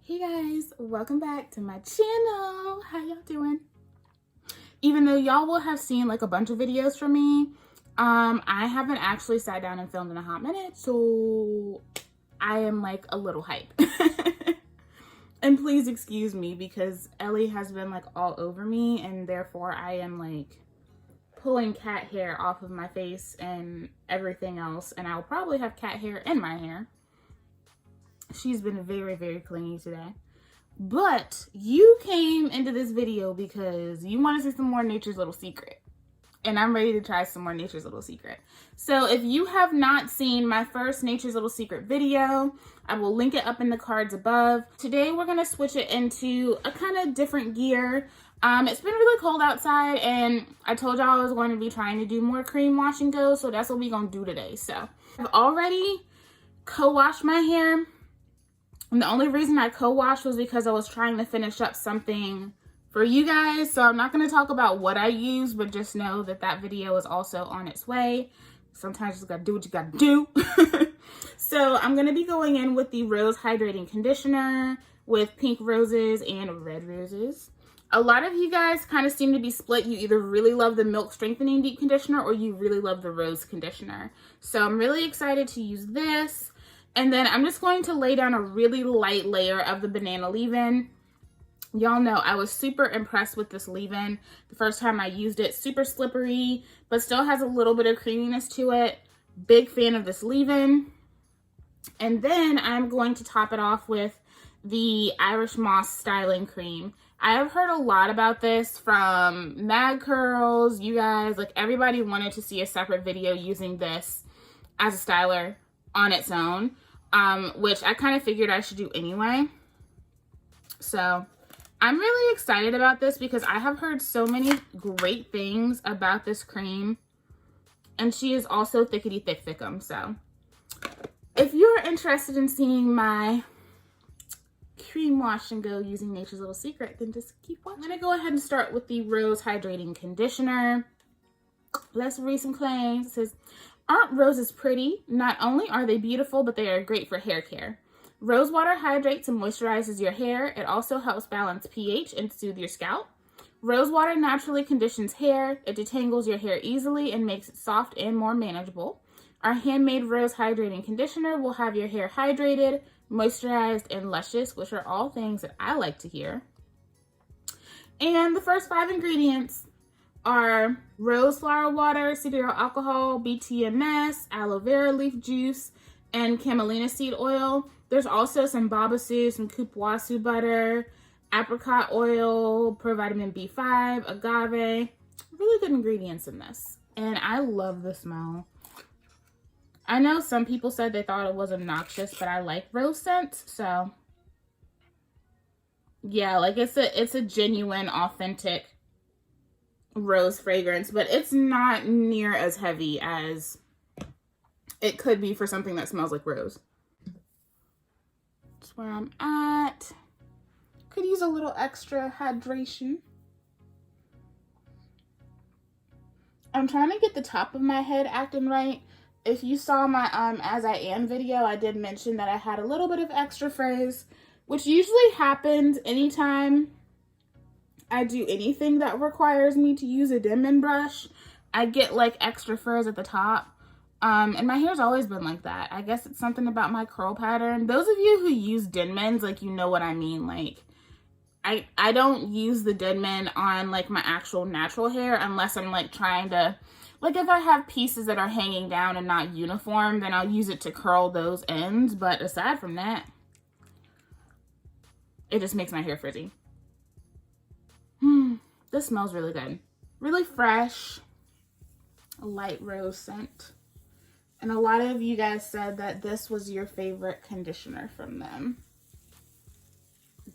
Hey guys, welcome back to my channel. How y'all doing? Even though y'all will have seen like a bunch of videos from me, I haven't actually sat down and filmed in a hot minute, so I am like a little hype. And please excuse me because Ellie has been like all over me, and therefore I am like pulling cat hair off of my face and everything else, and I'll probably have cat hair in my hair. She's been very, very clingy today. But you came into this video because you want to see some more Nature's Little Secret. And I'm ready to try some more Nature's Little Secret. So if you have not seen my first Nature's Little Secret video, I will link it up in the cards above. Today we're going to switch it into a kind of different gear. It's been really cold outside, and I told y'all I was going to be trying to do more cream wash and go, so that's what we're going to do today. So I've already co-washed my hair. And the only reason I co-washed was because I was trying to finish up something for you guys. So I'm not going to talk about what I use, but just know that that video is also on its way. Sometimes you just got to do what you got to do. So I'm going to be going in with the Rose Hydrating Conditioner with pink roses and red roses. A lot of you guys kind of seem to be split. You either really love the Milk Strengthening Deep Conditioner or you really love the Rose Conditioner. So I'm really excited to use this. And then I'm just going to lay down a really light layer of the banana leave-in. Y'all know I was super impressed with this leave-in the first time I used it. Super slippery, but still has a little bit of creaminess to it. Big fan of this leave-in. And then I'm going to top it off with the Irish Moss Styling Cream. I have heard a lot about this from Mad Curls, you guys. Like, everybody wanted to see a separate video using this as a styler on its own. Which I kind of figured I should do anyway. So I'm really excited about this because I have heard so many great things about this cream. And she is also thickety thick thickum. So if you're interested in seeing my cream wash and go using Nature's Little Secret, then just keep watching. I'm going to go ahead and start with the Rose Hydrating Conditioner. Let's read some claims. It says, aren't roses pretty? Not only are they beautiful, but they are great for hair care. Rose water hydrates and moisturizes your hair. It also helps balance pH and soothe your scalp. Rose water naturally conditions hair. It detangles your hair easily and makes it soft and more manageable. Our handmade Rose Hydrating Conditioner will have your hair hydrated, moisturized, and luscious, which are all things that I like to hear. And the first 5 ingredients are rose flower water, cereal alcohol, BTMS, aloe vera leaf juice, and camelina seed oil. There's also some babasu, some kupuasu butter, apricot oil, provitamin B5, agave. Really good ingredients in this. And I love the smell. I know some people said they thought it was obnoxious, but I like rose scents, so yeah, like it's a genuine, authentic rose fragrance, but it's not near as heavy as it could be for something that smells like rose. That's where I'm at. Could use a little extra hydration. I'm trying to get the top of my head acting right. If you saw my As I Am video, I did mention that I had a little bit of extra frizz, which usually happens anytime I do anything that requires me to use a Denman brush. I get like extra frizz at the top. And my hair's always been like that. I guess it's something about my curl pattern. Those of you who use Denmans, like, you know what I mean. Like, I don't use the Denman on like my actual natural hair unless I'm like trying to, like, if I have pieces that are hanging down and not uniform, then I'll use it to curl those ends. But aside from that, it just makes my hair frizzy. This smells really good. Really fresh. A light rose scent. And a lot of you guys said that this was your favorite conditioner from them.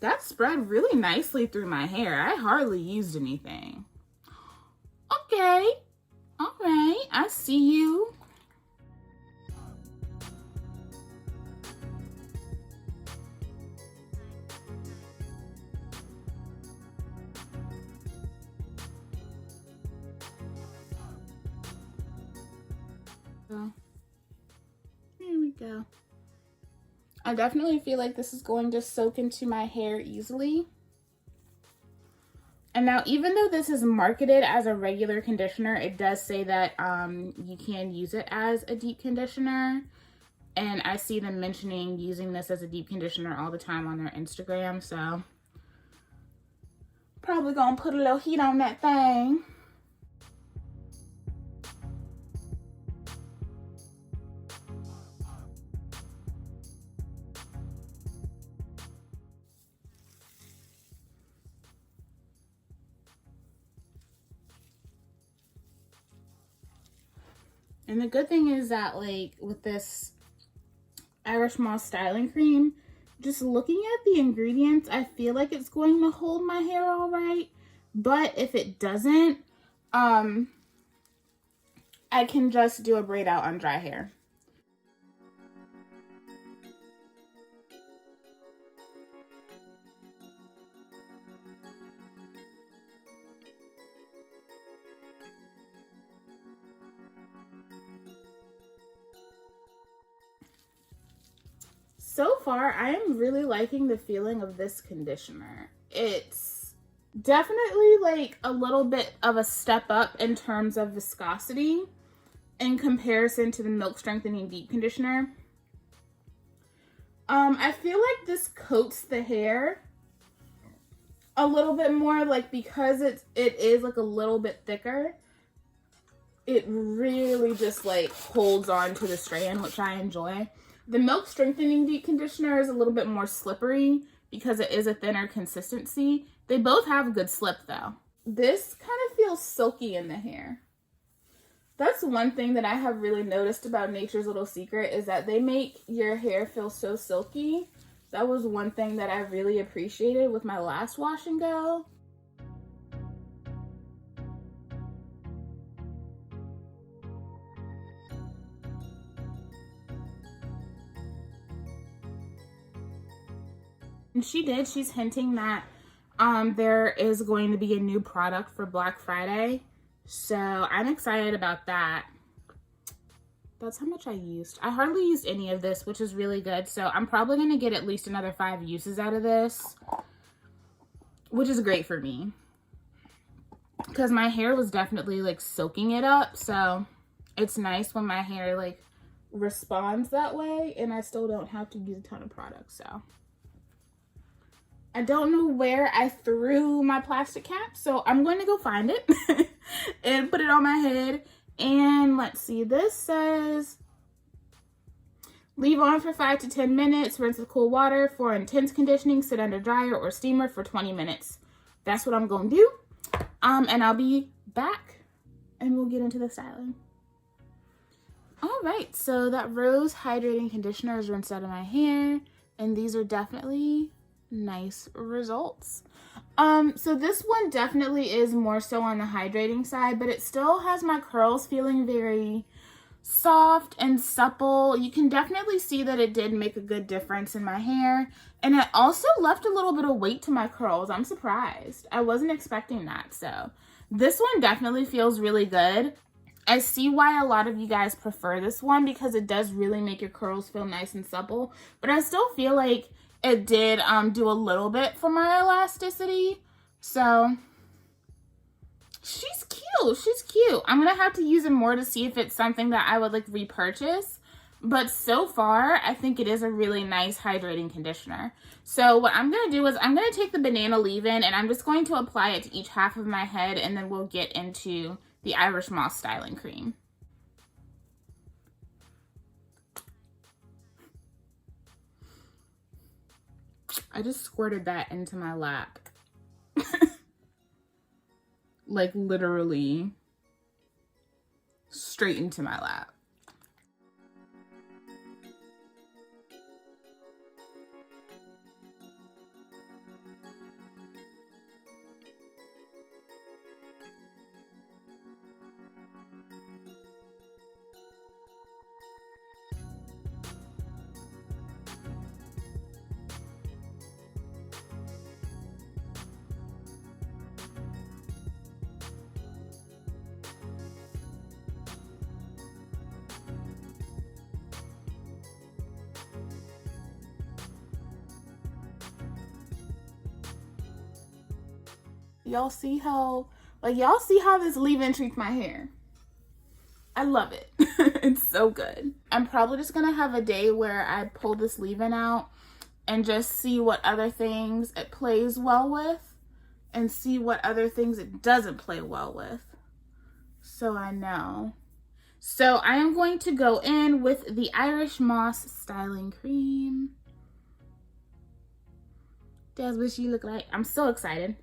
That spread really nicely through my hair. I hardly used anything. Okay. All right. I see you. So, here we go. I definitely feel like this is going to soak into my hair easily. And now, even though this is marketed as a regular conditioner, it does say that you can use it as a deep conditioner. And I see them mentioning using this as a deep conditioner all the time on their Instagram. So probably gonna put a little heat on that thing. And the good thing is that, like, with this Irish Moss styling cream, just looking at the ingredients, I feel like it's going to hold my hair all right. But if it doesn't, I can just do a braid out on dry hair. So far, I am really liking the feeling of this conditioner. It's definitely like a little bit of a step up in terms of viscosity in comparison to the Milk Strengthening Deep Conditioner. I feel like this coats the hair a little bit more, like, because it is like a little bit thicker. It really just like holds on to the strand, which I enjoy. The Milk Strengthening Deep Conditioner is a little bit more slippery because it is a thinner consistency. They both have a good slip though. This kind of feels silky in the hair. That's one thing that I have really noticed about Nature's Little Secret, is that they make your hair feel so silky. That was one thing that I really appreciated with my last wash and go. And she's hinting that there is going to be a new product for Black Friday. So I'm excited about that. That's how much I used. I hardly used any of this, which is really good. So I'm probably going to get at least another 5 uses out of this, which is great for me, because my hair was definitely like soaking it up. So it's nice when my hair like responds that way and I still don't have to use a ton of product. So I don't know where I threw my plastic cap, so I'm going to go find it and put it on my head. And let's see, this says leave on for 5 to 10 minutes, rinse with cool water. For intense conditioning, sit under dryer or steamer for 20 minutes. That's what I'm going to do. And I'll be back and we'll get into the styling. All right, so that Rose Hydrating Conditioner is rinsed out of my hair, and these are definitely nice results. So this one definitely is more so on the hydrating side, but it still has my curls feeling very soft and supple. You can definitely see that it did make a good difference in my hair, and it also left a little bit of weight to my curls. I'm surprised. I wasn't expecting that. So this one definitely feels really good. I see why a lot of you guys prefer this one, because it does really make your curls feel nice and supple, but I still feel like it did do a little bit for my elasticity. So she's cute. She's cute. I'm gonna have to use it more to see if it's something that I would like repurchase. But so far, I think it is a really nice hydrating conditioner. So what I'm gonna do is I'm gonna take the banana leave-in and I'm just going to apply it to each half of my head, and then we'll get into the Irish Moss styling cream. I just squirted that into my lap. Like literally straight into my lap. Y'all see how, like, y'all see how this leave-in treats my hair? I love it. It's so good. I'm probably just gonna have a day where I pull this leave-in out and just see what other things it plays well with and see what other things it doesn't play well with, so I know. So I am going to go in with the Irish Moss Styling Cream. That's what she look like. I'm so excited.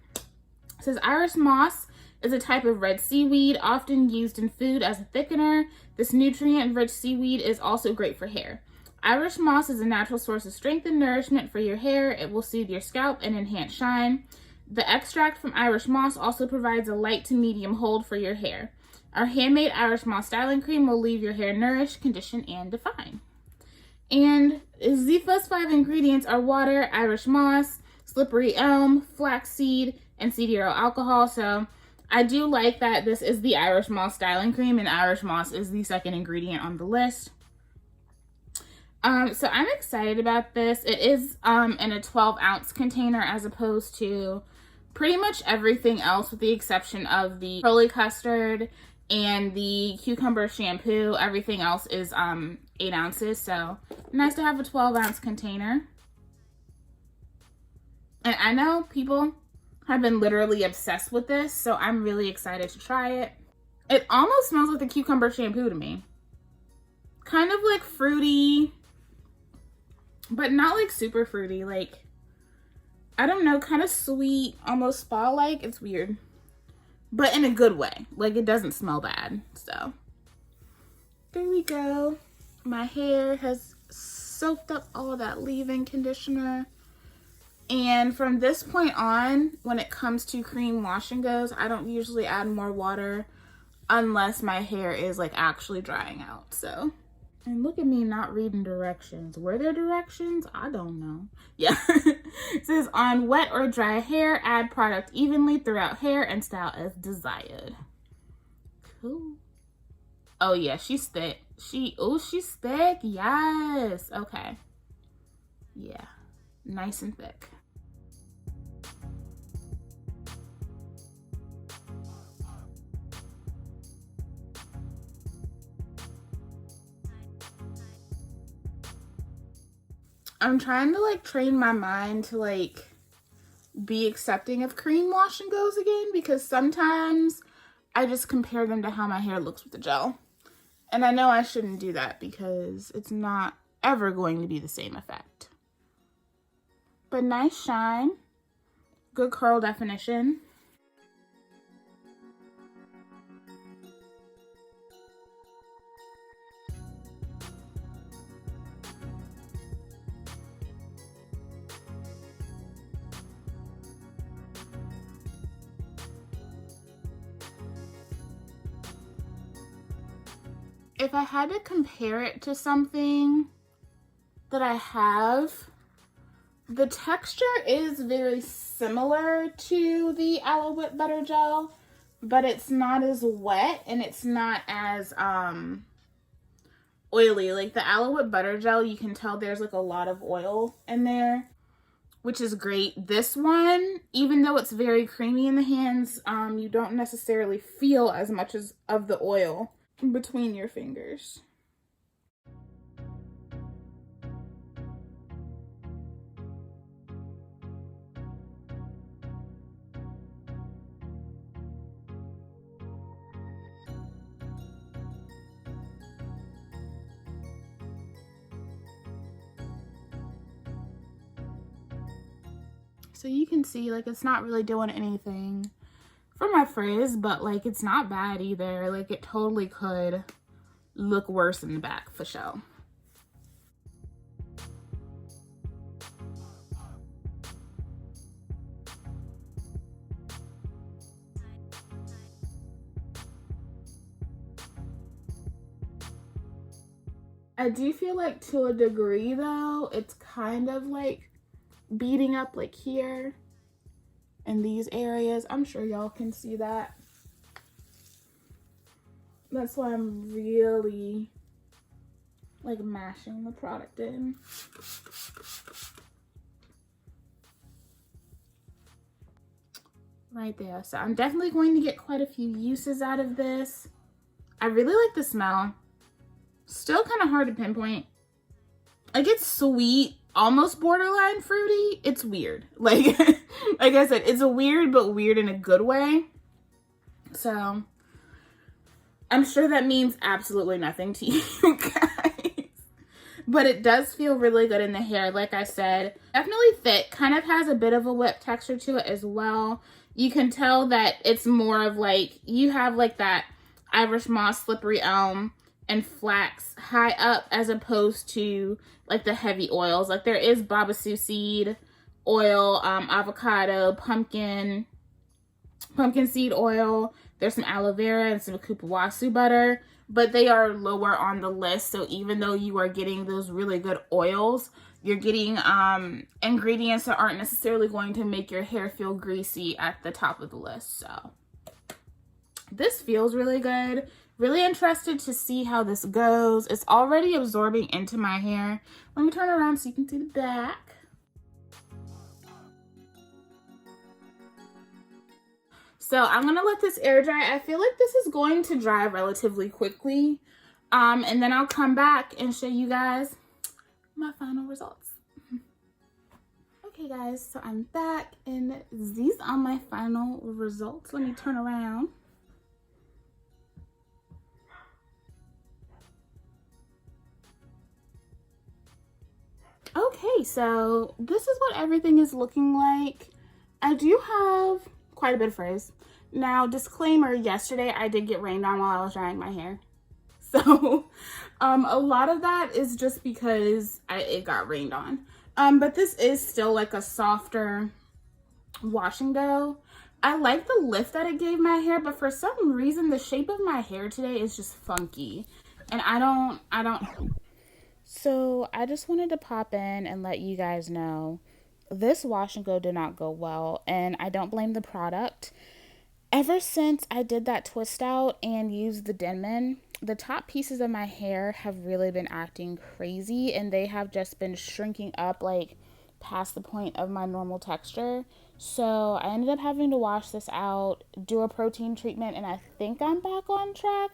It says Irish Moss is a type of red seaweed often used in food as a thickener. This nutrient-rich seaweed is also great for hair. Irish Moss is a natural source of strength and nourishment for your hair. It will soothe your scalp and enhance shine. The extract from Irish Moss also provides a light to medium hold for your hair. Our handmade Irish Moss Styling Cream will leave your hair nourished, conditioned, and defined. And the first 5 ingredients are water, Irish Moss, slippery elm, flaxseed, and CDRO alcohol. So I do like that this is the Irish Moss Styling Cream and Irish Moss is the second ingredient on the list. So I'm excited about this. It is in a 12-ounce container as opposed to pretty much everything else with the exception of the curly custard and the cucumber shampoo. Everything else is 8 ounces, so nice to have a 12-ounce container. And I know people have been literally obsessed with this, so I'm really excited to try it. It almost smells like the cucumber shampoo to me. Kind of like fruity, but not like super fruity. Like, I don't know, kind of sweet, almost spa-like. It's weird, but in a good way. Like, it doesn't smell bad. So there we go. My hair has soaked up all of that leave-in conditioner. And from this point on, when it comes to cream wash and goes, I don't usually add more water unless my hair is like actually drying out. So, and look at me not reading directions. Were there directions? I don't know. Yeah. It says on wet or dry hair, add product evenly throughout hair and style as desired. Cool. Oh yeah, she's thick. She's thick. Yes. Okay. Yeah. Nice and thick. I'm trying to like train my mind to like be accepting of cream wash and goes again, because sometimes I just compare them to how my hair looks with the gel. And I know I shouldn't do that because it's not ever going to be the same effect. But nice shine, good curl definition. If I had to compare it to something that I have, the texture is very similar to the Aloe Whip Butter Gel, but it's not as wet and it's not as oily. Like the Aloe Whip Butter Gel, you can tell there's like a lot of oil in there, which is great. This one, even though it's very creamy in the hands, you don't necessarily feel as much of the oil between your fingers. So you can see, like, it's not really doing anything for my frizz, but like it's not bad either. Like it totally could look worse in the back for sure. I do feel like to a degree though, it's kind of like beating up like here in these areas. I'm sure y'all can see that. That's why I'm really like mashing the product in. right there. So I'm definitely going to get quite a few uses out of this. I really like the smell. Still kind of hard to pinpoint. Like, it's sweet, almost borderline fruity. It's weird. Like, like I said, it's a weird, but weird in a good way. So I'm sure that means absolutely nothing to you guys. But it does feel really good in the hair. Like I said, definitely thick. Kind of has a bit of a whip texture to it as well. You can tell that it's more of like, you have like that Irish moss, slippery elm, and flax high up as opposed to like the heavy oils. Like there is babassu seed oil, avocado, pumpkin seed oil. There's some aloe vera and some kupuwasu butter, but they are lower on the list. So even though you are getting those really good oils, you're getting ingredients that aren't necessarily going to make your hair feel greasy at the top of the list. So this feels really good. Really interested to see how this goes. It's already absorbing into my hair. Let me turn around so you can see the back. So I'm gonna let this air dry. I feel like this is going to dry relatively quickly. And then I'll come back and show you guys my final results. Okay guys, so I'm back and these are my final results. Let me turn around. Okay, so this is what everything is looking like. I do have quite a bit of frizz. Now, disclaimer, yesterday I did get rained on while I was drying my hair. So, a lot of that is just because it got rained on. But this is still like a softer wash and go. I like the lift that it gave my hair, but for some reason, the shape of my hair today is just funky. And I don't. So I just wanted to pop in and let you guys know this wash and go did not go well, and I don't blame the product. Ever since I did that twist out and used the Denman, the top pieces of my hair have really been acting crazy, and they have just been shrinking up like past the point of my normal texture. So I ended up having to wash this out, do a protein treatment, and I think I'm back on track.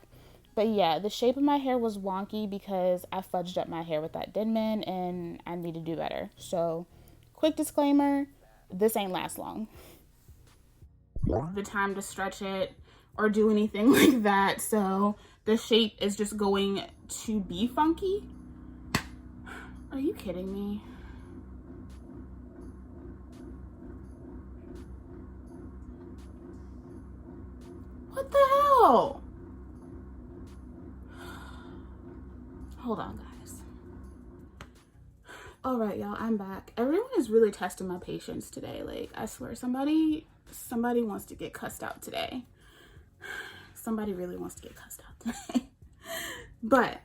But yeah, the shape of my hair was wonky because I fudged up my hair with that Denman and I need to do better. So, quick disclaimer, this ain't last long. The time to stretch it or do anything like that. So, the shape is just going to be funky. Are you kidding me? What the hell? Hold on, guys. All right, y'all, I'm back. Everyone is really testing my patience today. Like, I swear, somebody wants to get cussed out today. Somebody really wants to get cussed out today. But,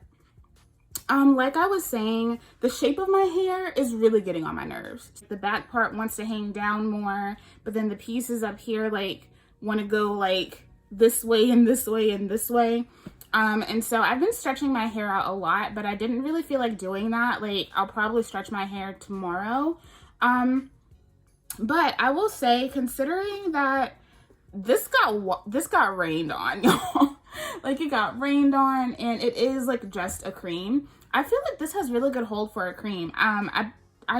like I was saying, the shape of my hair is really getting on my nerves. The back part wants to hang down more, but then the pieces up here, like, want to go, like, this way and this way and this way. And so I've been stretching my hair out a lot, but I didn't really feel like doing that. Like, I'll probably stretch my hair tomorrow. But I will say, considering that this got rained on, y'all. Like, it got rained on, and it is like just a cream. I feel like this has really good hold for a cream. I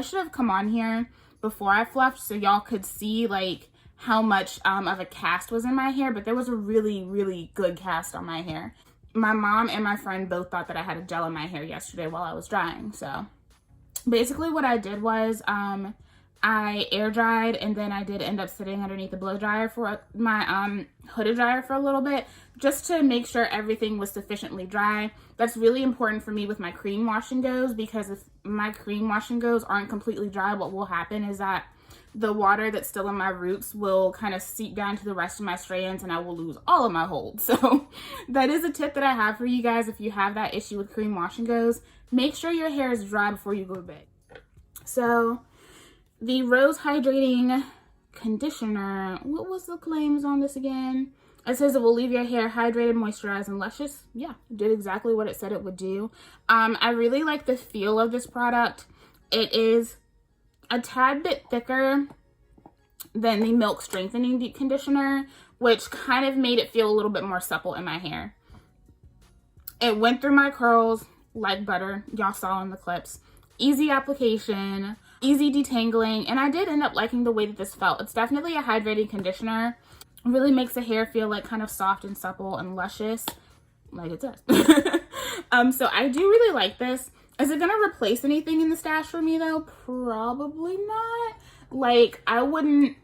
should have come on here before I fluffed so y'all could see like how much of a cast was in my hair, but there was a really, really good cast on my hair. My mom and my friend both thought that I had a gel in my hair yesterday while I was drying. So basically what I did was I air dried, and then I did end up sitting underneath the blow dryer for my hooded dryer for a little bit, just to make sure everything was sufficiently dry. That's really important for me with my cream wash and goes, because if my cream wash and goes aren't completely dry, what will happen is that the water that's still in my roots will kind of seep down to the rest of my strands, and I will lose all of my hold. So that is a tip that I have for you guys. If you have that issue with cream wash and goes, make sure your hair is dry before you go to bed. So the Rose Hydrating Conditioner, what was the claims on this again? It says it will leave your hair hydrated, moisturized, and luscious. Yeah, it did exactly what it said it would do. I really like the feel of this product. It is a tad bit thicker than the Milk Strengthening Deep Conditioner, which kind of made it feel a little bit more supple in my hair. It went through my curls like butter, y'all saw in the clips. Easy application, easy detangling, and I did end up liking the way that this felt. It's definitely a hydrating conditioner. It really makes the hair feel like kind of soft and supple and luscious, like it does. So I do really like this. Is it gonna replace anything in the stash for me though? Probably not. Like, I wouldn't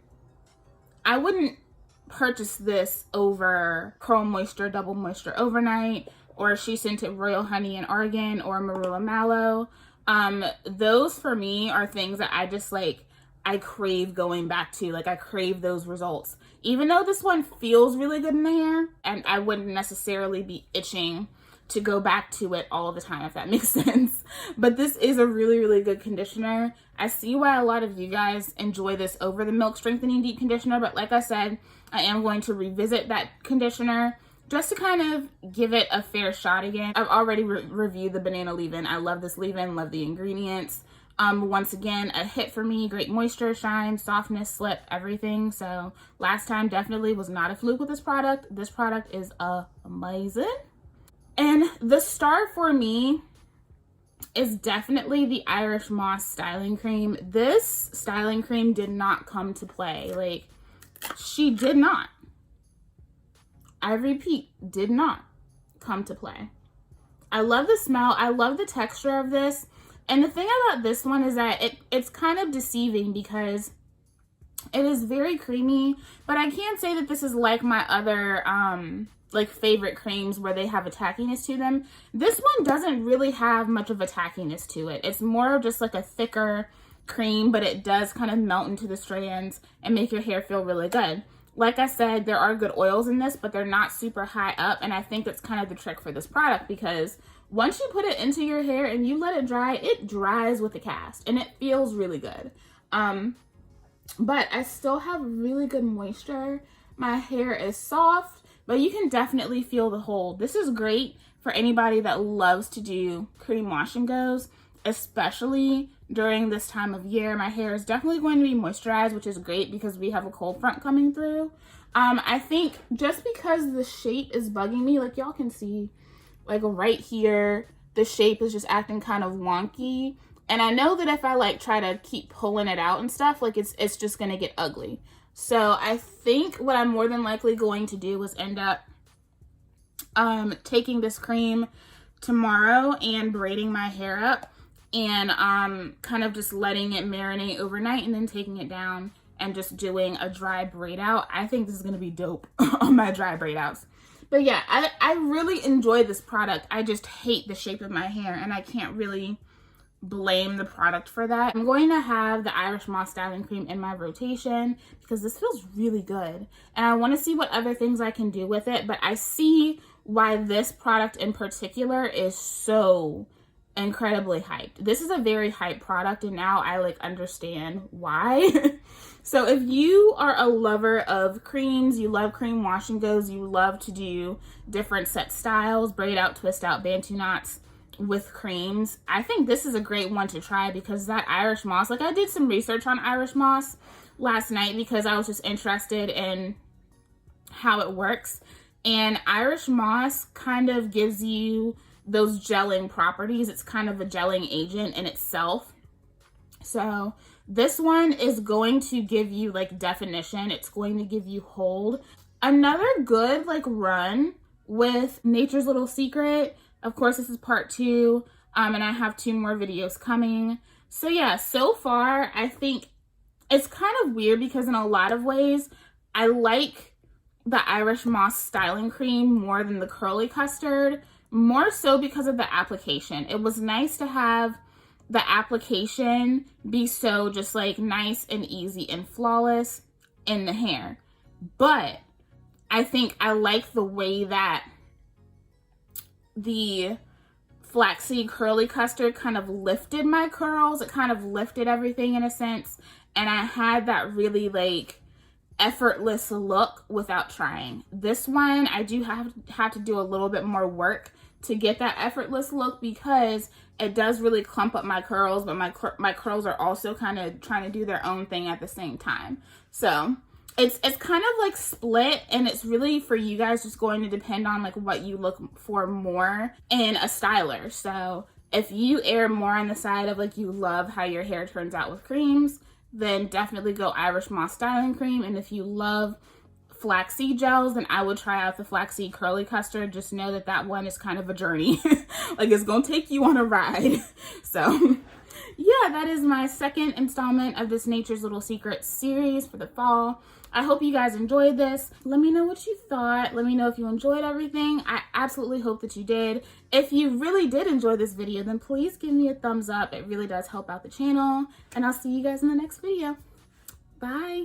purchase this over Curl Moisture Double Moisture Overnight, or She Scented Royal Honey and Argan, or Marula Mallow. Those for me are things that I just like, I crave going back to. Like, I crave those results. Even though this one feels really good in the hair, and I wouldn't necessarily be itching to go back to it all the time, if that makes sense. But this is a really, really good conditioner. I see why a lot of you guys enjoy this over the Milk Strengthening Deep Conditioner, but like I said, I am going to revisit that conditioner just to kind of give it a fair shot again. I've already reviewed the banana leave-in. I love this leave-in, love the ingredients. Once again, a hit for me. Great moisture, shine, softness, slip, everything. So last time definitely was not a fluke with this product. This product is amazing. And the star for me is definitely the Irish Moss styling cream. This styling cream did not come to play. Like, she did not. I repeat, did not come to play. I love the smell. I love the texture of this. And the thing about this one is that it's kind of deceiving because it is very creamy, but I can't say that this is like my other like favorite creams where they have a tackiness to them. This one doesn't really have much of a tackiness to it. It's more of just like a thicker cream, but it does kind of melt into the strands and make your hair feel really good. Like I said, there are good oils in this, but they're not super high up, and I think that's kind of the trick for this product, because once you put it into your hair and you let it dry, it dries with the cast and it feels really good. But I still have really good moisture. My hair is soft, but you can definitely feel the hold. This is great for anybody that loves to do cream wash and goes, especially during this time of year. My hair is definitely going to be moisturized, which is great because we have a cold front coming through. I think just because the shape is bugging me, like y'all can see, like right here, the shape is just acting kind of wonky. And I know that if I like try to keep pulling it out and stuff, like it's just gonna get ugly. So I think what I'm more than likely going to do is end up taking this cream tomorrow and braiding my hair up and kind of just letting it marinate overnight and then taking it down and just doing a dry braid out. I think this is gonna be dope on my dry braid outs. But yeah, I really enjoy this product. I just hate the shape of my hair, and I can't really blame the product for that. I'm going to have the Irish Moss styling cream in my rotation because this feels really good. And I want to see what other things I can do with it, but I see why this product in particular is so incredibly hyped. This is a very hyped product, and now I like understand why. So if you are a lover of creams, you love cream wash and goes, you love to do different set styles, braid out, twist out, bantu knots with creams, I think this is a great one to try because that Irish Moss, like I did some research on Irish Moss last night because I was just interested in how it works. And Irish Moss kind of gives you those gelling properties. It's kind of a gelling agent in itself. So this one is going to give you like definition. It's going to give you hold. Another good like run with Nature's Little Secret. Of course, this is part 2, and I have 2 more videos coming. So yeah, so far, I think it's kind of weird because in a lot of ways, I like the Irish Moss styling cream more than the curly custard, more so because of the application. It was nice to have the application be so just like nice and easy and flawless in the hair. But I think I like the way that the flaxseed curly custard kind of lifted my curls. It kind of lifted everything in a sense. And I had that really like effortless look without trying. This one, I do have to do a little bit more work to get that effortless look, because it does really clump up my curls, but my curls are also kind of trying to do their own thing at the same time. So it's kind of like split, and it's really for you guys just going to depend on like what you look for more in a styler. So if you err more on the side of like you love how your hair turns out with creams, then definitely go Irish Moss styling cream. And if you love flaxseed gels, then I would try out the flaxseed curly custard. Just know that that one is kind of a journey. Like, it's gonna take you on a ride. So yeah, that is my second installment of this Nature's Little Secrets series for the fall. I hope you guys enjoyed this. Let me know what you thought. Let me know if you enjoyed everything. I absolutely hope that you did. If you really did enjoy this video, then please give me a thumbs up. It really does help out the channel. And I'll see you guys in the next video. Bye.